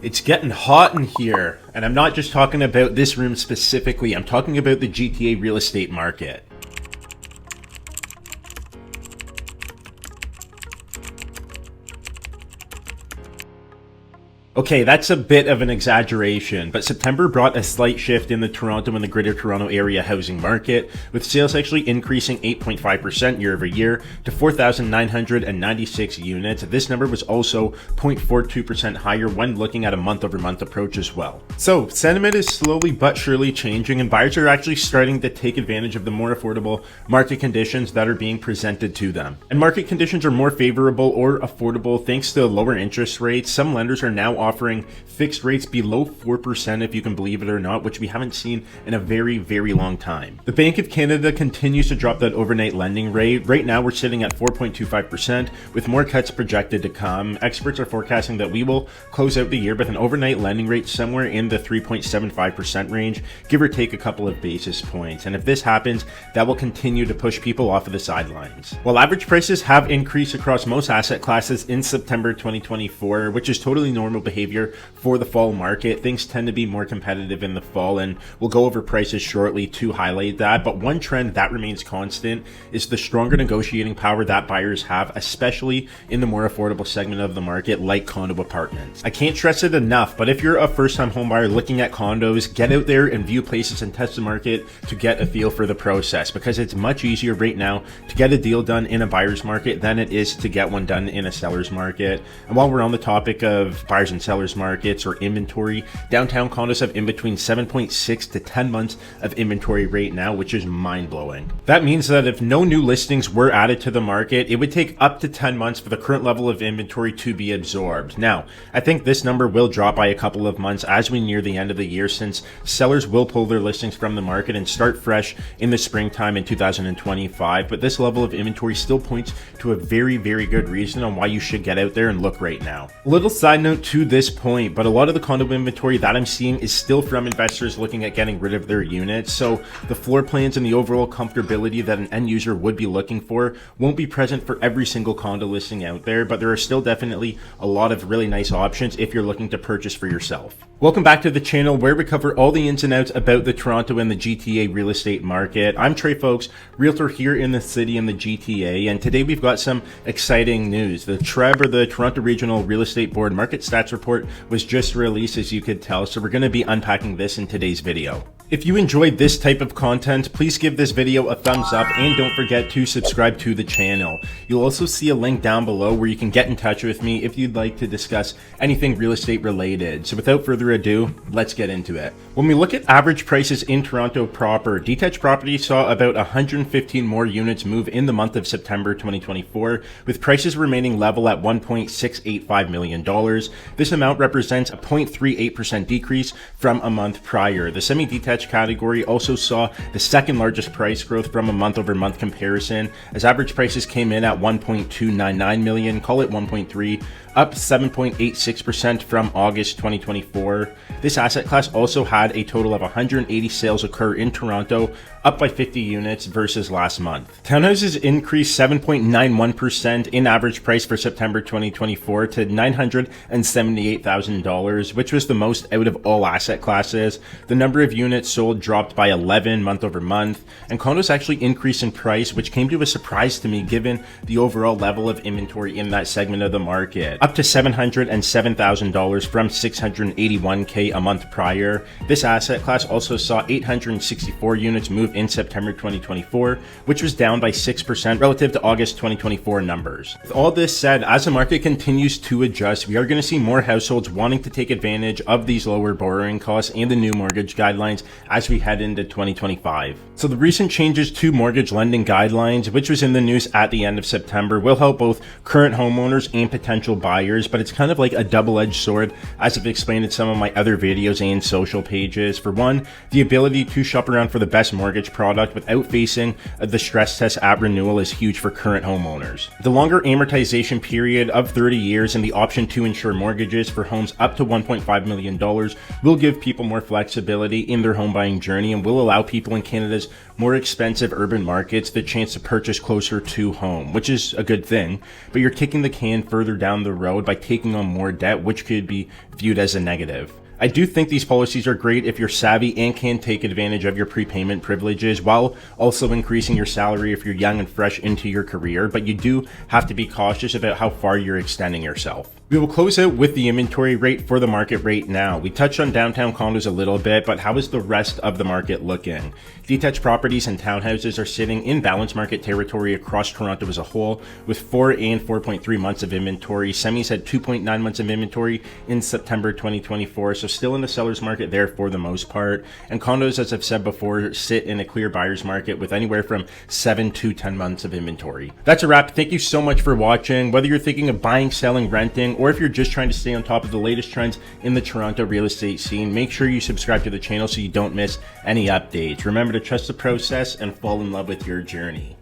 It's getting hot in here, and I'm not just talking about this room specifically, I'm talking about the GTA real estate market. Okay, that's a bit of an exaggeration, but September brought a slight shift in the Toronto and the Greater Toronto Area housing market, with sales actually increasing 8.5% year over year to 4,996 units. This number was also 0.42% higher when looking at a month-over-month approach as well. So, sentiment is slowly but surely changing, and buyers are actually starting to take advantage of the more affordable market conditions that are being presented to them. And market conditions are more favorable or affordable thanks to lower interest rates. Some lenders are now offering fixed rates below 4%, if you can believe it or not, which we haven't seen in a very, very long time. The Bank of Canada continues to drop that overnight lending rate. Right now, we're sitting at 4.25%, with more cuts projected to come. Experts are forecasting that we will close out the year with an overnight lending rate somewhere in the 3.75% range, give or take a couple of basis points. And if this happens, that will continue to push people off of the sidelines. While average prices have increased across most asset classes in September 2024, which is totally normal behavior for the fall market, things tend to be more competitive in the fall, and we'll go over prices shortly to highlight that. But one trend that remains constant is the stronger negotiating power that buyers have, especially in the more affordable segment of the market like condo apartments. I can't stress it enough, but if you're a first-time home buyer looking at condos, get out there and view places and test the market to get a feel for the process, because it's much easier right now to get a deal done in a buyer's market than it is to get one done in a seller's market. And while we're on the topic of buyers and sellers markets or inventory, downtown condos have in between 7.6 to 10 months of inventory right now, which is mind-blowing. That means that if no new listings were added to the market, it would take up to 10 months for the current level of inventory to be absorbed. Now, I think this number will drop by a couple of months as we near the end of the year, since sellers will pull their listings from the market and start fresh in the springtime in 2025, but this level of inventory still points to a very, very good reason on why you should get out there and look right now. A little side note to this point, but a lot of the condo inventory that I'm seeing is still from investors looking at getting rid of their units, so the floor plans and the overall comfortability that an end user would be looking for won't be present for every single condo listing out there, but there are still definitely a lot of really nice options if you're looking to purchase for yourself. Welcome back to the channel, where we cover all the ins and outs about the Toronto and the GTA real estate market. I'm Trey Folks, realtor here in the city in the GTA, and today we've got some exciting news. The TREB, or the Toronto Regional Real Estate Board Market Stats Report, was just released, as you could tell, so we're going to be unpacking this in today's video. If you enjoyed this type of content, please give this video a thumbs up and don't forget to subscribe to the channel. You'll also see a link down below where you can get in touch with me if you'd like to discuss anything real estate related. So without further ado, let's get into it. When we look at average prices in Toronto proper, detached properties saw about 115 more units move in the month of September 2024, with prices remaining level at $1.685 million. This amount represents a 0.38% decrease from a month prior. The semi-detached category also saw the second largest price growth from a month-over-month comparison, as average prices came in at $1.299 million, call it 1.3, up 7.86% from August 2024. This asset class also had a total of 180 sales occur in Toronto, up by 50 units versus last month. Townhouses increased 7.91% in average price for September 2024 to $978,000, which was the most out of all asset classes. The number of units sold dropped by 11 month over month, and condos actually increased in price, which came to a surprise to me given the overall level of inventory in that segment of the market, up to $707,000 from $681K a month prior. This asset class also saw 864 units move in September 2024, which was down by 6% relative to August 2024 numbers. With all this said, as the market continues to adjust, we are going to see more households wanting to take advantage of these lower borrowing costs and the new mortgage guidelines as we head into 2025. So the recent changes to mortgage lending guidelines, which was in the news at the end of September, will help both current homeowners and potential buyers, but it's kind of like a double-edged sword, as I've explained in some of my other videos and social pages. For one, the ability to shop around for the best mortgage mortgage product without facing the stress test at renewal is huge for current homeowners. The longer amortization period of 30 years and the option to insure mortgages for homes up to $1.5 million will give people more flexibility in their home buying journey and will allow people in Canada's more expensive urban markets the chance to purchase closer to home, which is a good thing, but you're kicking the can further down the road by taking on more debt, which could be viewed as a negative. I do think these policies are great if you're savvy and can take advantage of your prepayment privileges while also increasing your salary if you're young and fresh into your career, but you do have to be cautious about how far you're extending yourself. We will close out with the inventory rate for the market right now. We touched on downtown condos a little bit, but how is the rest of the market looking? Detached properties and townhouses are sitting in balanced market territory across Toronto as a whole, with 4 and 4.3 months of inventory. Semis had 2.9 months of inventory in September 2024, so still in the seller's market there for the most part. And condos, as I've said before, sit in a clear buyer's market with anywhere from 7 to 10 months of inventory. That's a wrap. Thank you so much for watching. Whether you're thinking of buying, selling, renting, or if you're just trying to stay on top of the latest trends in the Toronto real estate scene, make sure you subscribe to the channel so you don't miss any updates. Remember to trust the process and fall in love with your journey.